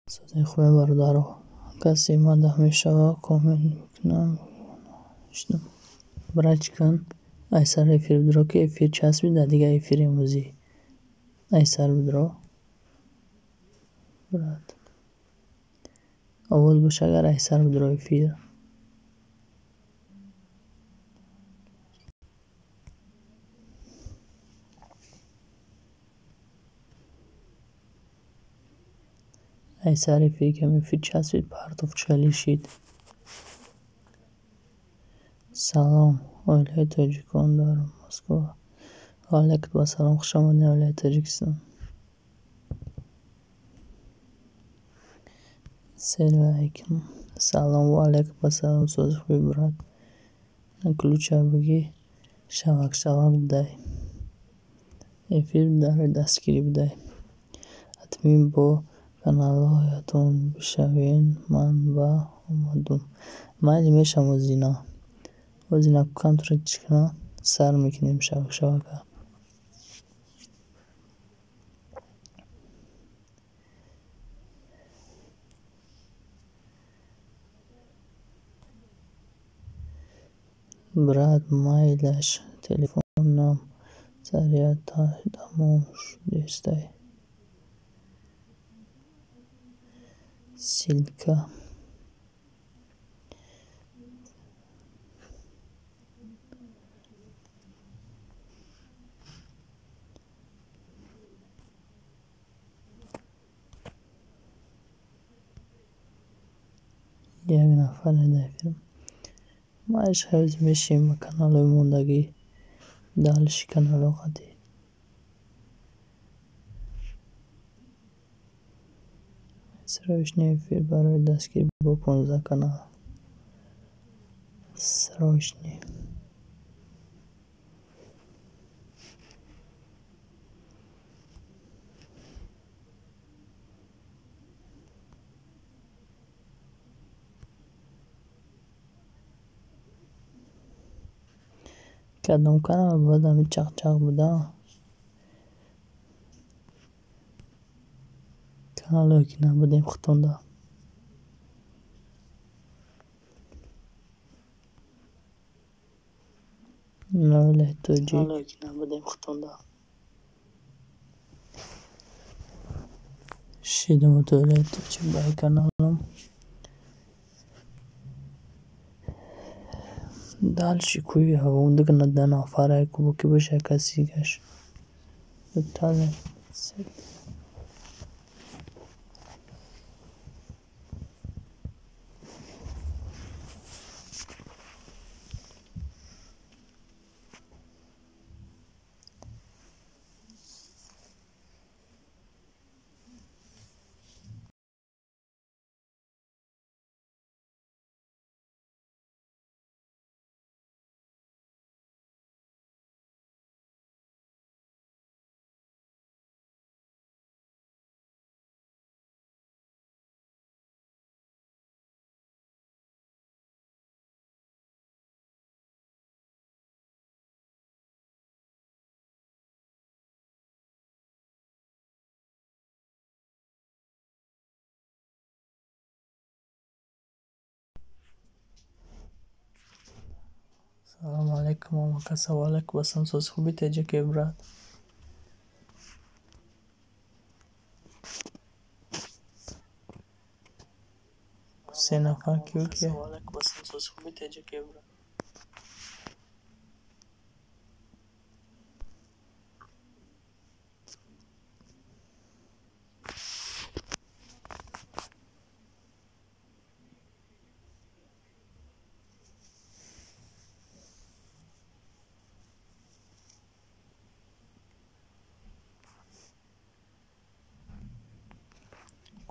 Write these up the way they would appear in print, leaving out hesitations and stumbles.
صدای خوب برادرها کسی ماده میشوه کامنت میکنم اشتم برای چکن ای سر افیر بدرو که افیر چسبیده دیگه افیر موزی ای سر بدرو برات آواز باشه اگر ای سر بدرو افیر ای سر افیر که افیر چسبید پرتوف چلیشید سلام ولایت تاجیکان دارم مسکو حالکت با سلام خوش آمدین ولایت تاجیکستان سلام سلام و علیکم با سلام سوز خوبی برات کلوچه بگی شوک بدای افیر داره دستگیری بدای حتمی با کانالهایتون بشوین من با اومدم مایلی میشم و زینا کم تره چکنه سر میکنیم شوکه برات مایلش تلفنم سریع تموم شده استای سیلکه یک نفر دفیرم ما اش حوض میشیم کانال موندگی دالش کانال قدی سروشنی فیر برای دستگیر با 15 کانال سروشنی کدام کانال بود همی چق بوده کانال هایی که نبودیم ختونده نوله توجیک شیدم توله توجیک بای کانالم دالشی کوی ها اونده که ندن آفره کبو که باشه کسی گش تاله سلام علیکم و کسا والک بسم سوز خوبی تیجه که برات سه نفر کیو که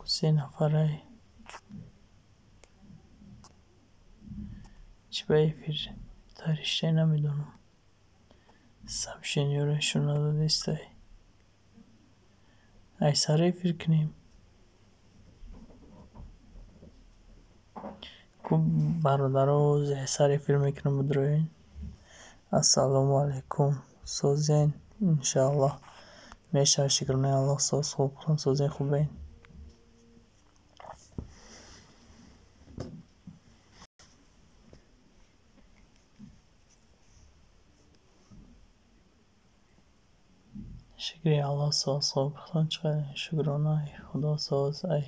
سه نفره چی بایی فیر تاریشته نمیدونم سب شنیورشون نداده استای ای سره فیر کنیم کو برادرها زی سره فیر میکنم بدروین السلام علیکم سوزین انشاءالله میشه شکر نه الله سوز خوب کن سوزین خوبین شکری الله ساز خوب بختان چقدر شکرانه خدا ساز ای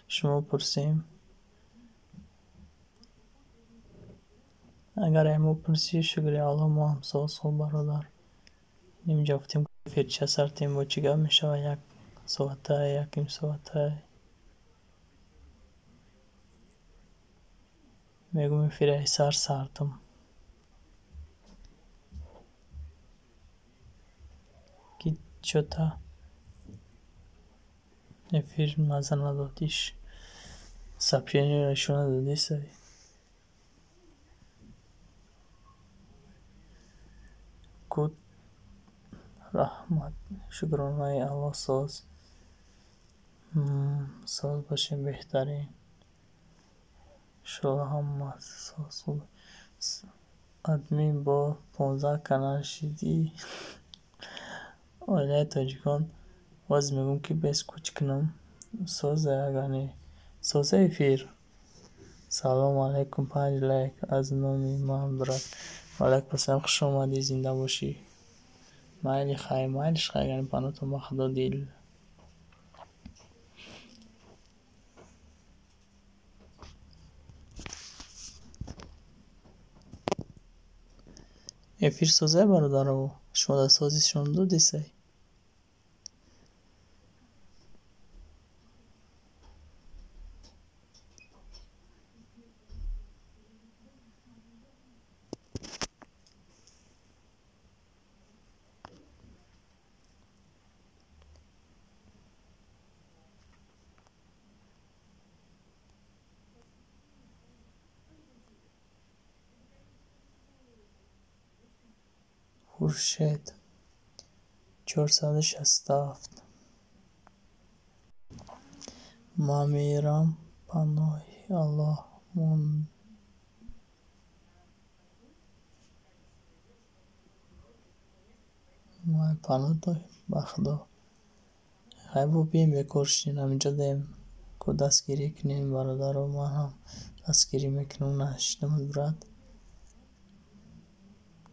شما پرسیم اگر ایمو پرسی شکری الله ما هم ساز خوب برادر اینجا گفتیم که چه سرتیم و چیگاه میشه یک ساعته یکیم ساعته میگم فیره سر سرتم کی چوتا نفیر مزه ندادیش سپینی رشونه دادیست کود رحمت شکرانه الله ساز ساز باشیم بهترین شما هم ساز خوب ادمین با 15 کانال شدی آیله تاجیکان باز میگم که بس کوچ کنم سازه اگانی سازه فیر سلام علیکم 5 لایک از نامی من برات مالک پسم خوش آمدی زنده باشی مایلی خیلی مایلش خیلی گرم پانوتون با خدا دیل افیر سازه برادر شما در سازیشون دو دیسه خورشید 467 ما میرم پناه الله من ما پناه دای بخدا خیلی بیم بکرشین همینجا دیم که دستگیری کنیم برادر و من هم دستگیری میکنم نشدم برد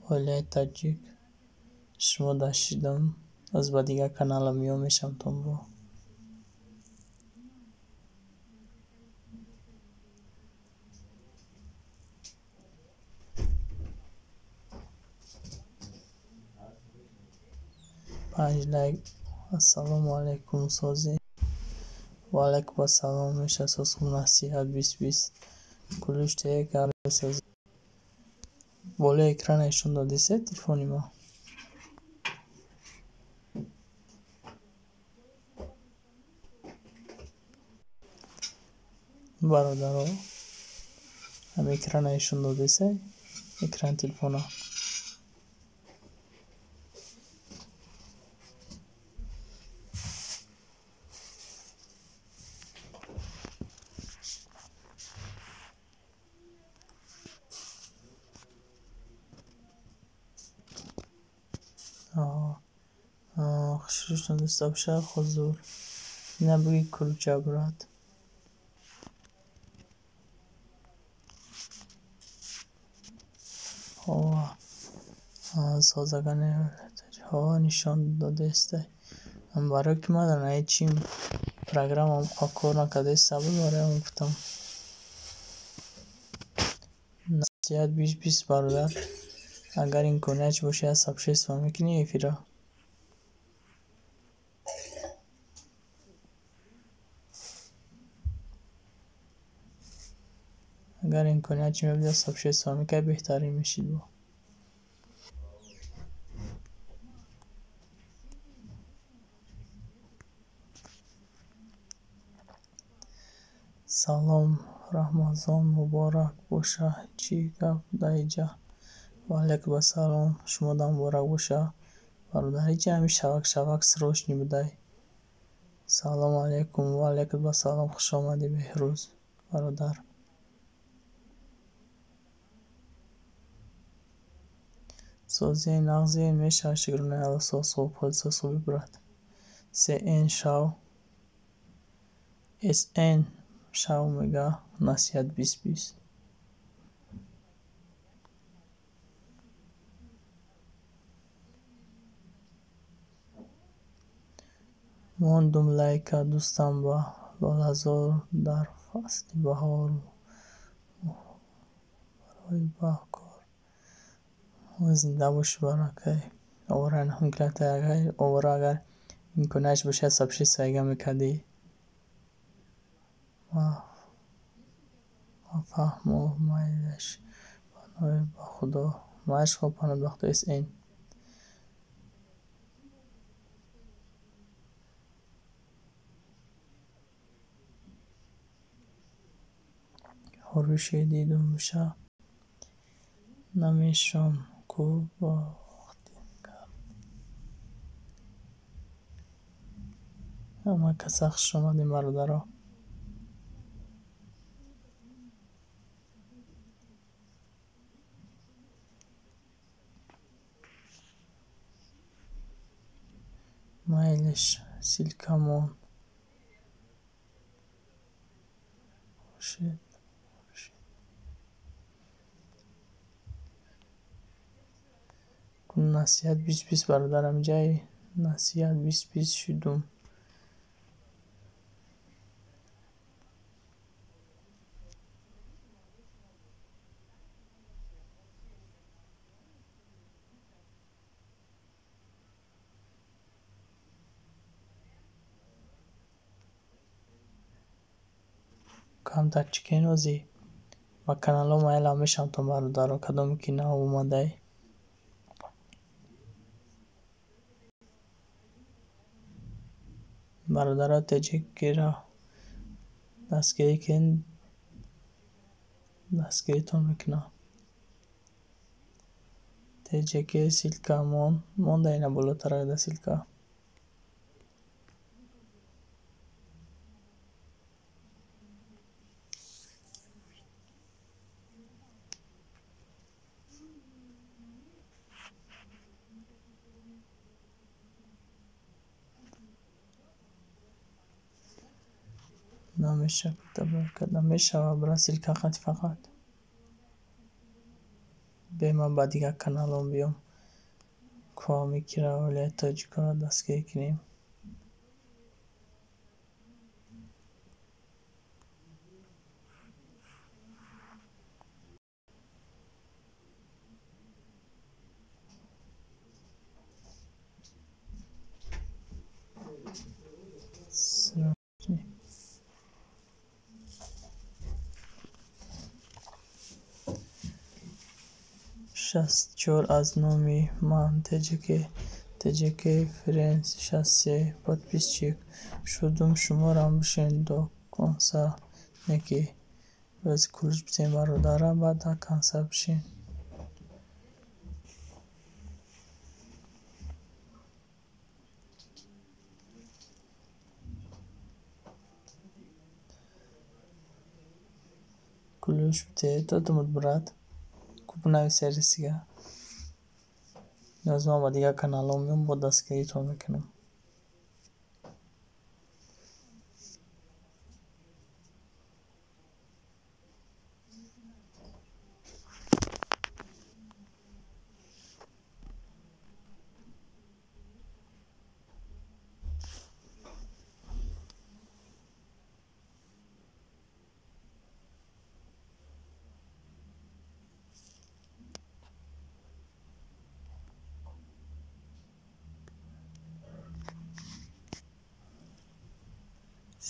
ولی تاجیک شما داشتیدم از با دیگه کانال میام میشم تون با پنج لایک السلام علیکم سازی و علیکم السلام میشه اساس خوب نصیحت 20 کلوش تیه که سازی بالا اکران ایشون دادی سه تلفونی ما برادر ها هم اکران ایشون دادی سه اکران تلفون ها خشوش ندسته بشه خضور نبگی کلوچه براد ها سازگانه ها نشان داده است هم برای که ما در نهیچیم پروگرام هم کار نکده سبب برای هم گفتم نصیحت 20 برادر اگر این کنیچ باشه از سبشه استفا میکنی ایفیرا اگر این کنیچ میبید از سبشه استفا میکنی بهتری میشید با سلام رمضان مبارک باشه چی گفت دایجا و علیکم السلام شما دا مبارک باشه برادر هیچی همی شبک سروشنی بدای سلام علیکم و علیکم السلام خوش آمدی بهروز برادر سازی نغزی میشه شکرونه الاساس و پلساس و ببرد سی این شاو اس این شاو میگه نصیحت 20 ماندم لیکا دوستم با لاله‌زار در فصل بهار برای کار زنده باش برکه آورن هم کلته اگر میکنهش باشه سبشی سایگه میکدی و فهم و میلش پناه با خدا معش خواب پناه وقت است این هروشی دیدم بشه نمیشم کو با وقتی اما کسخ شما دی مرودرا میلش سیلکمون شد کن نصیحت بیس برادرم جای نصیحت بیس شدم کم در چکین وزی و کانالو مایل همیشم تو برادرا کدومی که نه اومده برادرها تجیکی را دستگیری کن دستگیریتون میکنه تجیکی سیلکا مونده اینه بالاتر ده سیلکا نمیشه کدام میشه و برای سیلکا فقط به من با دیگه کانالم بیام کوامی که را ولی تاجیکا را دستگیری کنیم شست چهار از نومی من تجیکی فرنس 63 подписчик شدم شما را هم بشین دو کنسا نکی باز کلش بسیم برادره بعد دا کنسا بشین کلش بته دادمت براد کوپنای سریسیگه نیاز ما با دیگه کانالم میام با دستگیری تو میکنم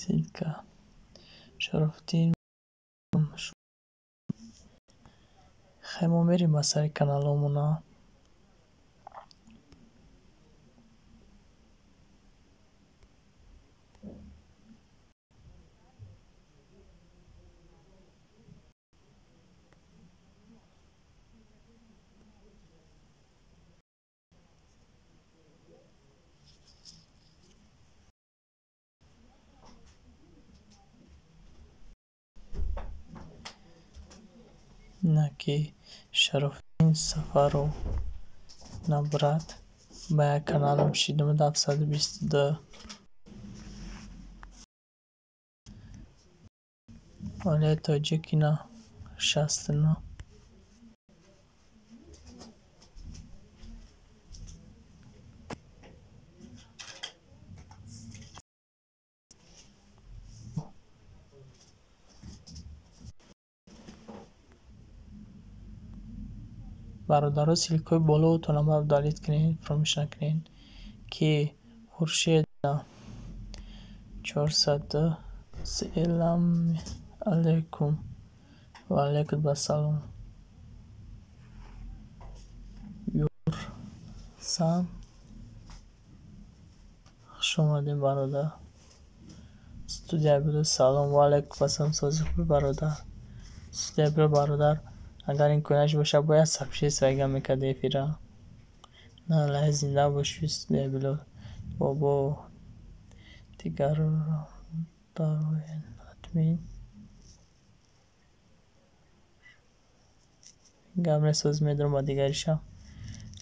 سیلکا شرفتین خیلی میریم با سر کانالمونا نکی شرفتین سفر رو نبرد با کانالم شیدم 722 ولی تاجیکی نه 69 برادرها سیلیکای بالا و تونم ابدالیت کنین فراموش نکنین که خورشید 400 سلام علیکم و علیکم السلام یور سام خوش اومدین برادر استودیو بیلو سلام و علیکم السلام سازی خوبی برادر استودیو بیلو برادر اگر این کنش باشه باید سبشه سویگم میکده فیرا نه لحظه زنده باشی استودیو بیلو بابا دیگر رو داروین ادمین گمره ساز میدارم با دیگریشم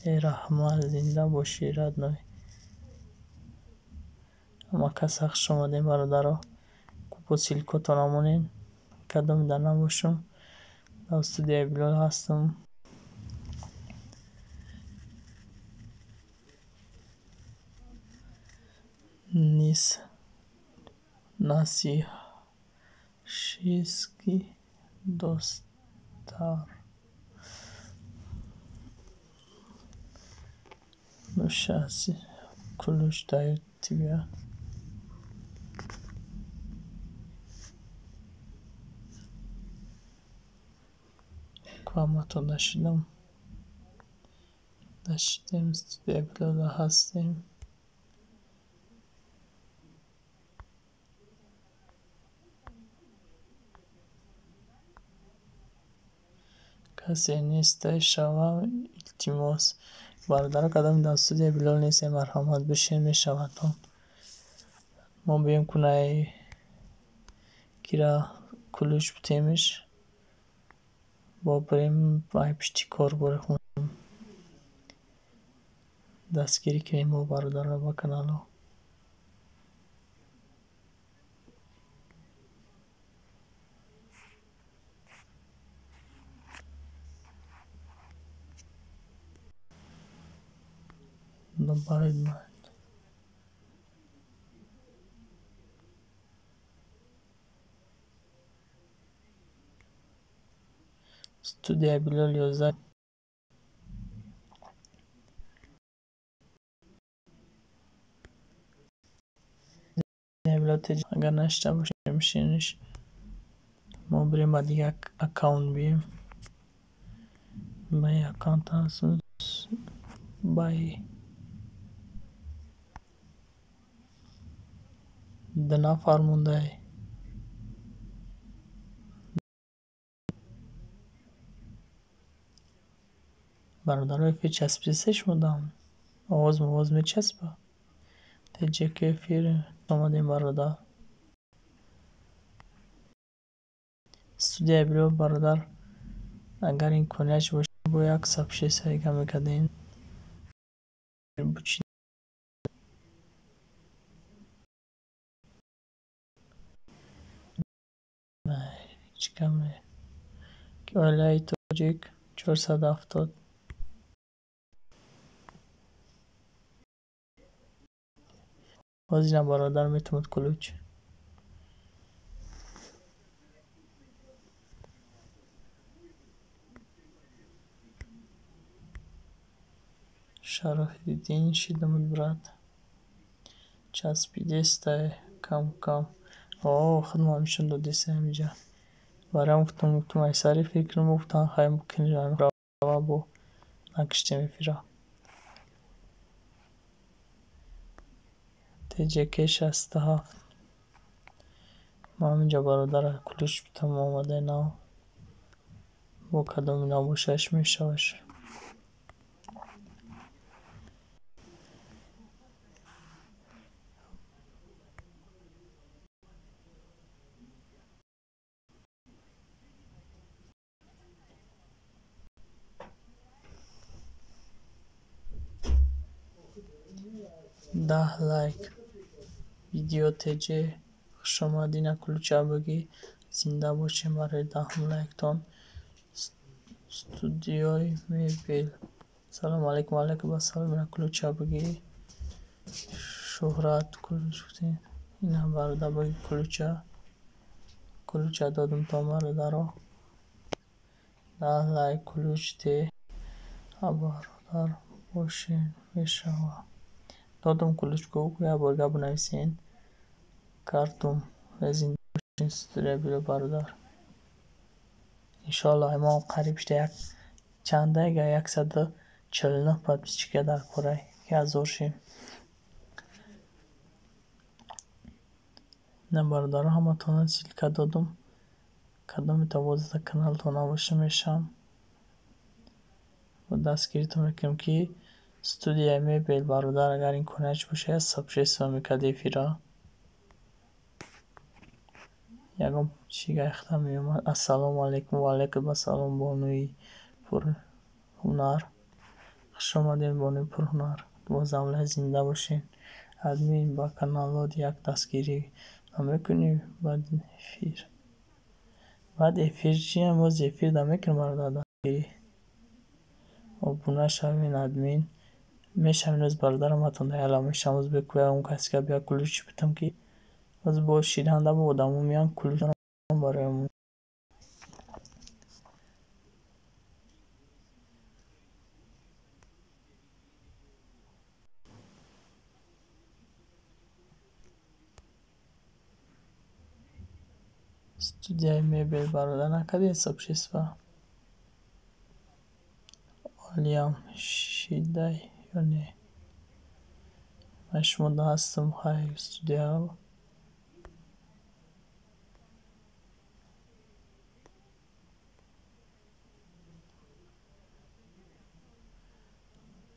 ای رحمت زنده باشی رد نوی اما کس حق شما دیم برادر کوپو سیلیکو تانمونین کدام در نباشم در استودیو بیلو هستم نیست نصیحشیسکی دوستار نوشاسی کلوش دایو تیبیا کاماتو داشتیم استودیو بیلو هستیم کسی نیست شما التماس برادر کدام در استودیو بیلو نیست مرحمت بشین میشوند ما بیم کنه کیرا کلوش بتیمش با بریم بای پشتی کار باره خون دستگیری کنیم و برادر را با کنالو باید من استودیو بیلو لیوزا بیلو تیج اگر نشته باشه میشینش ما بریم با دیگه اکاونت بیم بای اکاونت هستون بای دنا فرمونده برادر فی چسبیسش مدام آواز می چسبه تیجه که فیر آمدیم برادر استودیو بیلو برادر اگر این کنیش باشه با یک سبشه سایگه میکدین بچین هیچ کمه که ولای تاجیک 470 بازی برادر میتوند کلوچ شرف دیدین شیدمون براد چسبیده است کم خودم همیشون دو دیسه همیجا برام گفتم ای سری فکرم گفتم خواهیم بکنی را بو نکشته میفیرا تیجه 67 ما همینجا برادر کلوش بتم آمده نه با کدام نباشش میشوش ده لایک ویدیو تیجه خوش آمدین کلوچه بگی زنده باشیم برای 10 لایک تان استودیوی میبیل سلام علیکم علیکم السلام من کلوچه بگی شهرت کلوچه این هم برادر بگی کلوچه دادم تا مرادر رو 10 لایک کلوچ تی خبردار باشین میشوم. دادم کلوچکو یا برگه بنویسین کارتون زنده باشین استودیو بیلو برادر. انشالله ما قریب شده یک چنده یا 149 подписчика در پره که هزار شیم. نه برادر همه تانه سیلکه دادم کدام توازده کانال تو نباشه میشم و دستگیریتون میکنم که استودیو میبیل برادر اگر این کنش باشه سابسکرایب میکرده فیرا یکم چیگه اختم میومد. السلام علیکم و علیکم السلام بانوی پر هنر. خوش آمدین بانوی پر هنر. باز عمله زنده باشین. ادمین با کانالات یک دستگیری نمیکنی بعد افیر چی هم باز افیر نمیکنی برادر دستگیری و بونه شوین ادمین میشم روز برادرم هاتون دیالا میشم روز بکوی اون کسی که بیا کلوچ بتم که از با شیرنده با آدمو میان کلوچ برای اون استودیو میبیل برادر نکردی حساب شیست و آلیم شیده یا نه مشمونده هستم خواهی استودیو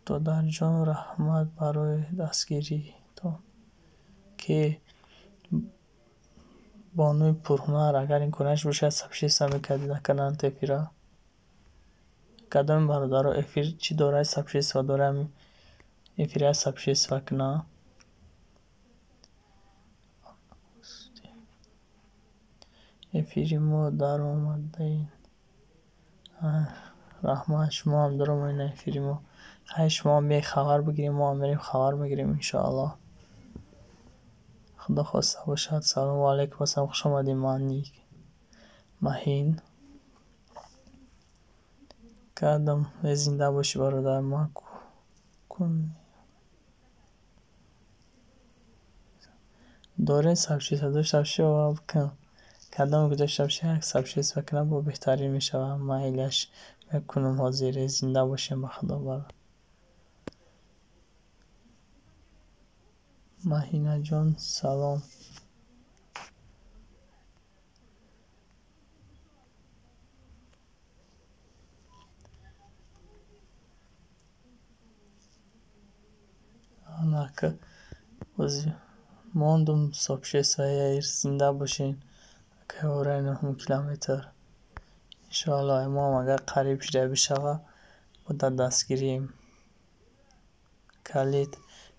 تو در جان رحمت برای دستگیری تو که بانوی پرهنر اگر این کنش باشه سبشیست هم میکردی نکنن تفیره کدام برادر رو افیر چی داره سبشیست و داره هم افیره سبشیست و کنه افیری ما در آمده این رحمت شما هم در آمده این افیری ما خیلی شما هم می خبر بگیریم ما هم میریم خبر بگیریم انشاءالله خدا خواسته باشد. سلام علیکم و خوش آمدیم معنی مهین کردم زنده باشی برادر ما کن داره سبشیست داشت سبشی و بکن کدام گذاشت سبشی یک سبشیست بکنم با بهترین میشه و من ایلش بکنم حاضر زنده باشیم به خدا برد مهینه جان سلام انا که ماندم سبشیست و زنده باشین که ورای 9 کیلومتر انشاءالله امام اگر قریب شده بشوه بوده دستگیریم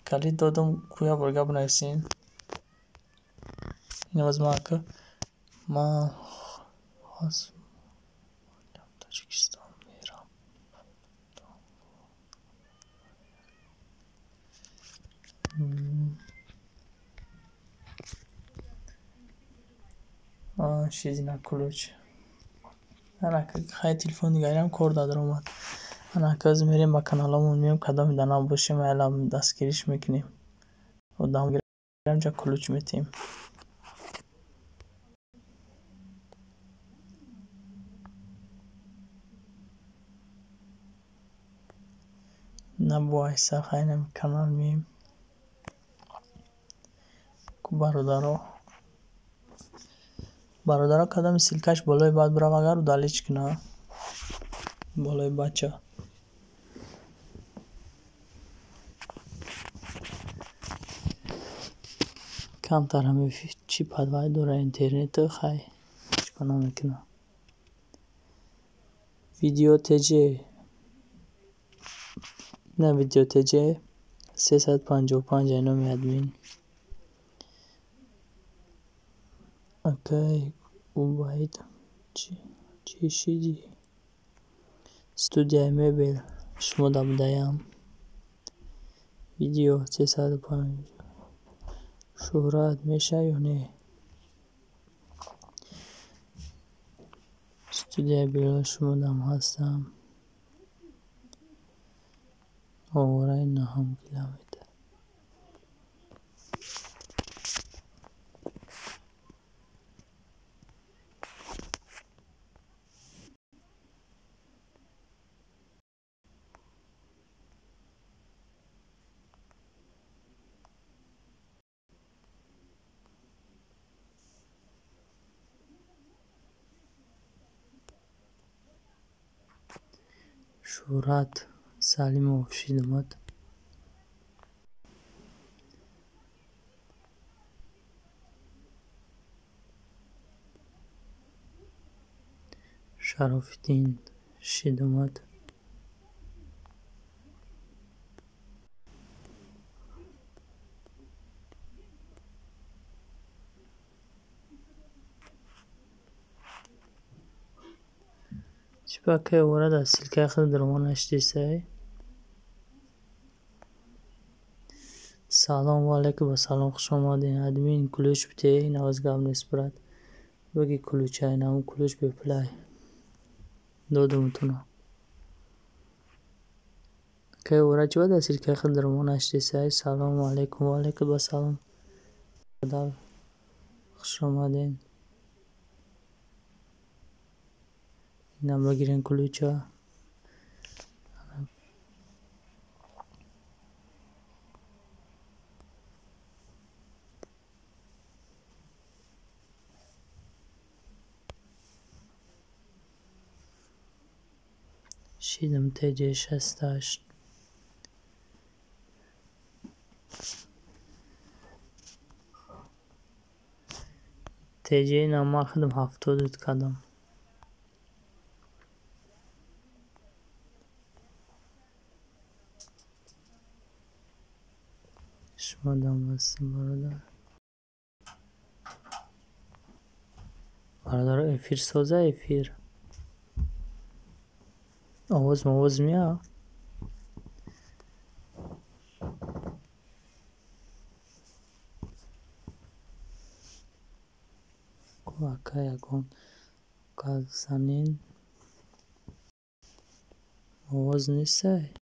کلید دادم کویا برگه بنویسین این از ما که ما از تاجیکستان میرم چیزی نکلوچ انا که خیلی تلفن دیگری هم کار دادر اومد انا که از میریم با کانالامون میام کدام دانم باشیم اعلام دستگیریش میکنیم و دام گیرم جا کلوچ میتیم نه با ایسا خیلی کانال میم که برادرها کدام سیلکش بالای باید برم اگر رو دالیچ کنه بالای بچه کمتر همه چی پدوای داره اینترنت خیلی چکانا میکنه ویدیو تجه نه ویدیو تجه 355 اینو میادمین اوکی او باید چی شیدی استودیو میبیل شما دم ویدیو 305 شهرت میشه یا نه استودیو بیل شما دم هستم آواره 9 کیلومتر. Şurat Salimov Şidmat Şarafettin Şidmat Çipake orada silke kıldırman açtıysa سلام و علیکم و سلام خوش آمدین. ادمین کلوچ بته این آواز گام نسپرد بگی کلوچ های نام کلوچ بپلای دادمتونه که ورا چه بده سیرکه خود درمان اشتی سای سلام علیکم و علیکم و سلام دار خوش آمدین. اینم بگیرین کلوچ ها شیدم تیجه 68 تیجه نما خدم 70 کدم شما دام بستیم برادر افیر سازه افیر آواز میاد کوکه یکون کال سنین آواز نیسته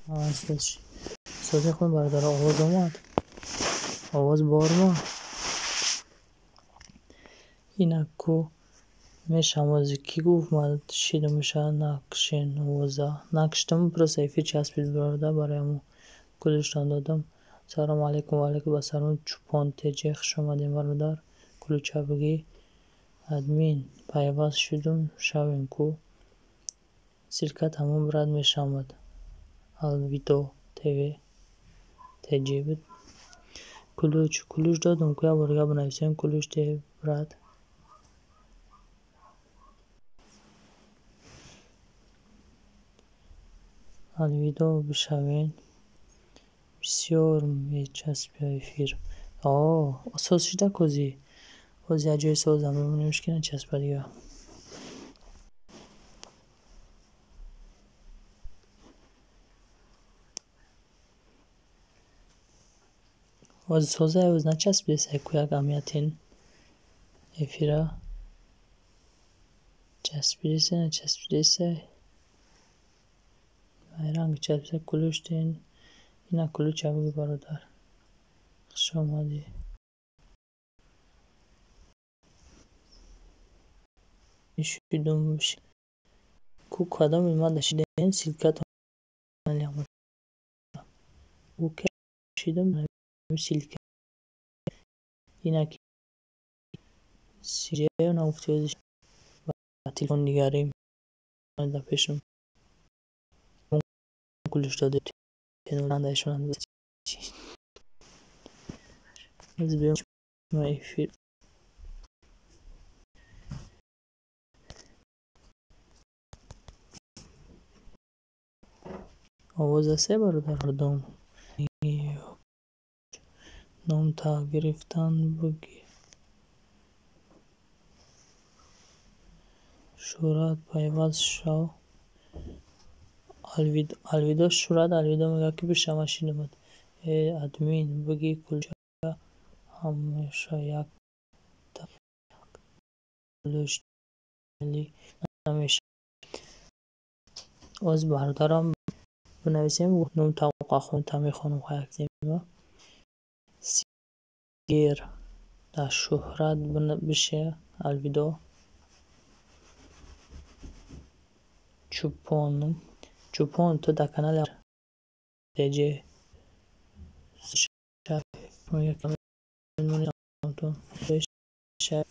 آواز سازی خون برادر آواز آمد آواز بار ما این اکو میشه آوازی کی گفت من شیدم میشه نکشین آوازه نکشتم پرس ایفی چسبید برادر برایم کلوشتان دادم سلام علیکم و علیکم و سلام چوپان تیجه خوش آمدین برادر کلوچه بگی ادمین پیواز شدم شویم کو سیرکت همون براد میشه آمد الویدو تیوی تیجه بود کلوش دادم که برگه بنویسیم کلوش تی براد الویدو بشوین بسیار میچسبه افیر اساس شده کوزی جای سازم بمونیمش که نچسبه دیگه واز سازه اوز نچسبه سکویا گامیتین افیرا چسبیده نچسبیده رنگ چسبیده کلوش دین اینا کلوچ بگی برادر خوش آمدی شیدم بشی کو کدام ایمد شیده این سیلکت هم او که شیدم سیلکت اینا که سیریه نفتیازش تلفن نگاریم در پیشم کلش داده تنولاندای شون از بیام مایفی آواز سه برادر دوم نام تا گرفتن بگی شورت پیوست شو الویدا شورت الویدا میگه که بیشتر ماشین بود ادمین بگی کجا همیشه یک تفلوش همیشه از برادرم بنویسیم نام توقع خون تمی خانم خواهد زیمه سیر در شهرت بشه الویدا چوپان تو در کانال تجه شب یک میلیون تو شب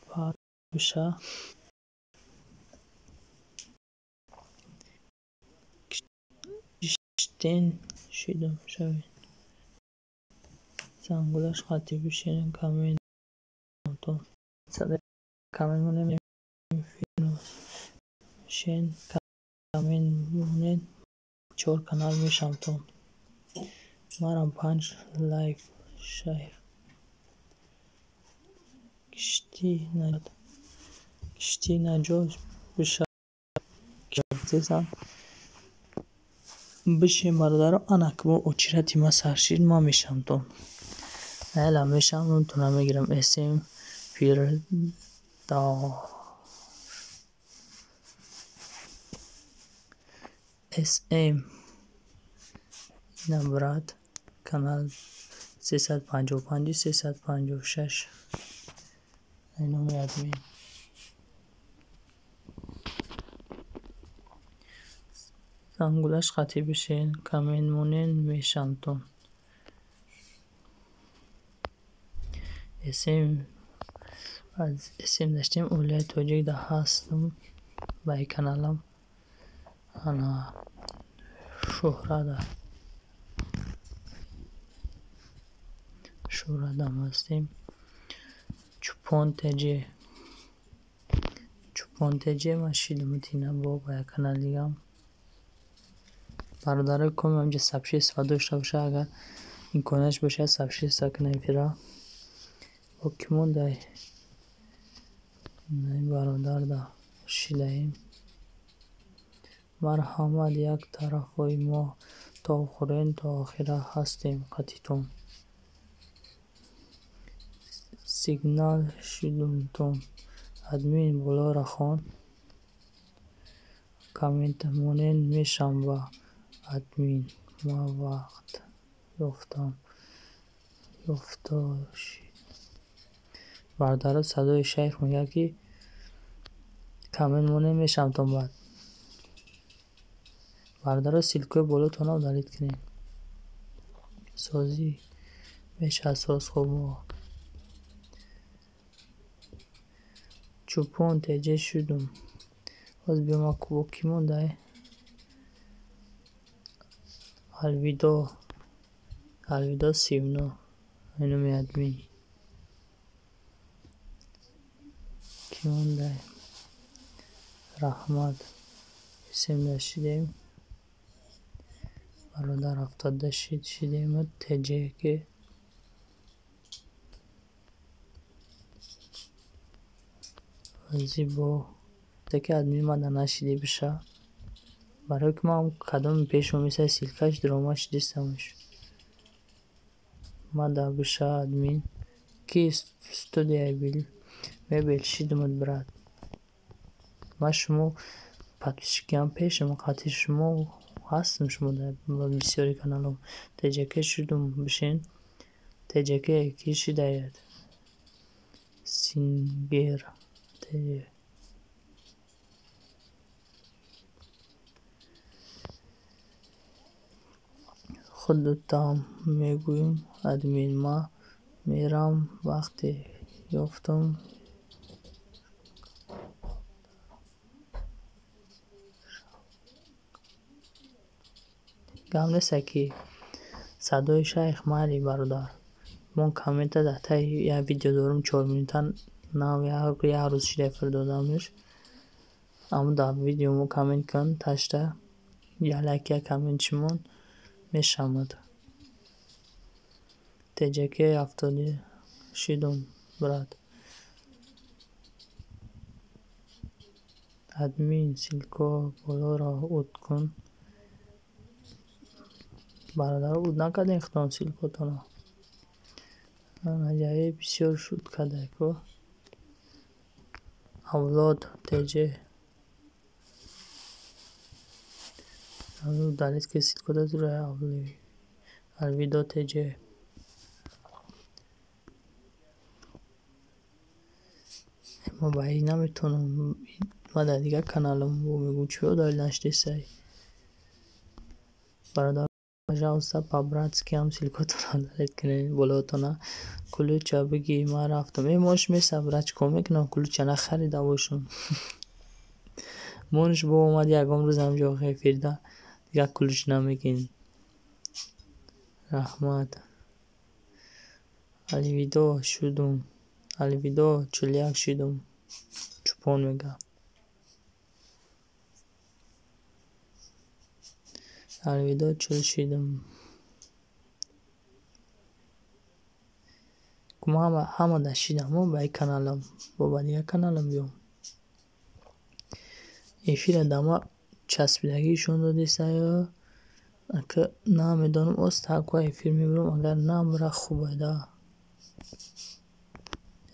پار بشه کشتین شیدم شوید زنگولش خطی بشین کامین تو صدای کامین مونه میفینو شین کامین مونه 4 کانال میشم تو مارم 5 لایک شیر کشتی نجاش بشه کشتیسم بشه برادر آنک با اچیرتی ما سرشید ما میشم تو هلا میشم اون تو نمیگیرم اسم پیر دا اسم نبرد کانال 355 356 اینو میادمین زنگولش خطی بشین کامین مونین میشم تو اسم از اسم داشتیم اولای توجیه ده هستم بای کانالم انا شهرت هم هستیم چوپان تجه من شیدم تینم با بای کانال دیگم برادر کم همجا سبشی استفاده داشته باشه اگر این کنش باشه سبشی سکنه پیرا با کمون دای برادر دا شیدهیم مرحمت یک طرفای ما تا آخرین تا آخره هستیم قطیتون سیگنال شدم تون ادمین بلا را خون کامنت مونین میشم و ادمین ما وقت یفتاشی برادر صدای شیخ میگه که کامنت مونین میشم تون بعد برادر سیلکوی بلو تونو دارید کنین سازی میشه اساس خوب چوپون تجه شدم باز بیام اکو کیمون دای الویدا 39 اینو میادمین کیمون دای رحمت اسم داشتیم برادر 70 شدیم تجه که زیبا تک ادمین من نشیده بشه برای که من قدم پیش میسه سیلکش درامش دیستمش ما دا بشه ادمین کی استودیای بیل میبیل شیدمت براد ما شما پاتشکیان پیشم قطعی شما هستم شما در بسیاری کانالم تجکه شدم بشین تجکه کی شداید سینگر تجه خودتم میگویم ادمین ما میرم وقتی یافتم گام نیست که صدای شیخ مالی برادر من کامنت داده یا ویدیو دارم 4 minuten نام یا روز شده فردادمش اما دا ویدیو مو کامنت کن تاشته یا لایک یا کامنت شمون میشمد تجکه افتادی شیدم برات ادمین سیلکو بالا را اود کن برادر اود نکرده اختان سیلکو تانا جایی بسیار شد کرده که اولاد تجه دلیت که سیلکو دا زوره اولی الویدو تجه اما باید نمیتونم ما در دیگه کانالم بو میگم چیو داری نشتی سایی برادر Пожалуйста, по-братски هم силкотона далед кинен болотона кулуча бигӣ ман рафтам мош месабрад чикор мекунам кулуча нахарида бошум монш бо омад ягон рӯз ҳамҷо эфирда дига кулуч намегин раҳмат алвидо шудум алвидо чӯляк шудум чӯпон мегӯям алвидо чӯл шудум ҳама да шидам ба ин каналам бо ба дига каналам биём эфира дама часпидагишон додиса ё ака намедонам оз таква эфир мебарам агар намра хубайда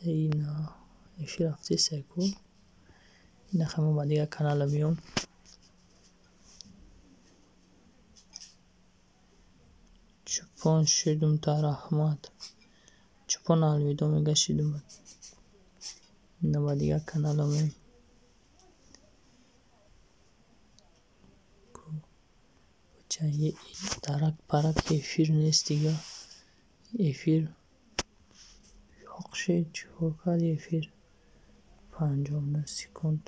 ина эфир рафтиса ку инахе мо ба дига каналам биём чӯпон шудум та раҳмат чӯпон алвидо мегашидум ина ба дига каналам дарак парак эфир нест дига эфир ёқ шид чикор карди эфир 59 секунд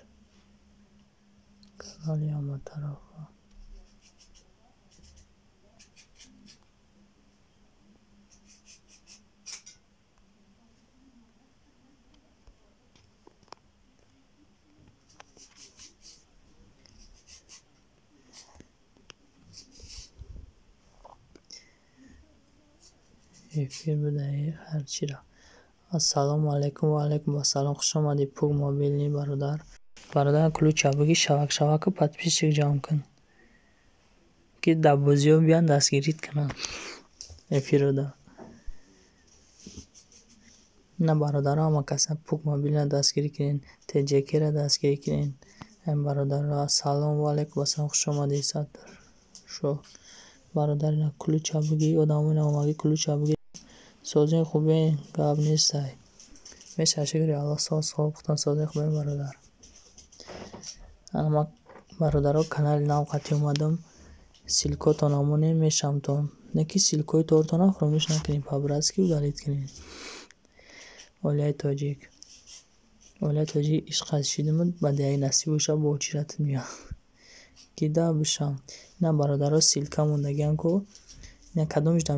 канали ҳаматарафа эфир будаи ҳарчира ассалому алайкум ва алайкум ассалом хуш омадӣ пук мобилни бародар кулуча буги шаваку подписчик ҷамъ кун ки дар бозиҳо биён дастгирит кунанд эфируда на бародаро ҳама каса пук мобилна дастгирӣ кунед тҷкро дастгирӣ кунед бародаро ассалому алайкум ассалом хуш омадӣ садр шо бародар ина кулуча буги одамои намаги кулуча буги созин хубе гап нестай меша шукри алло соз хобтон созин хубе бародар ама бародаро канали навқати омадам силкотон амо немешамтон неки силкои тортона фаромӯш накунед по-братски удалид кунед олияи тоҷик ишқаз шидамуд ба дигаи насиб боша бо очират мия кида бишам ина бародаро силка мондагиам ко ина кадомш да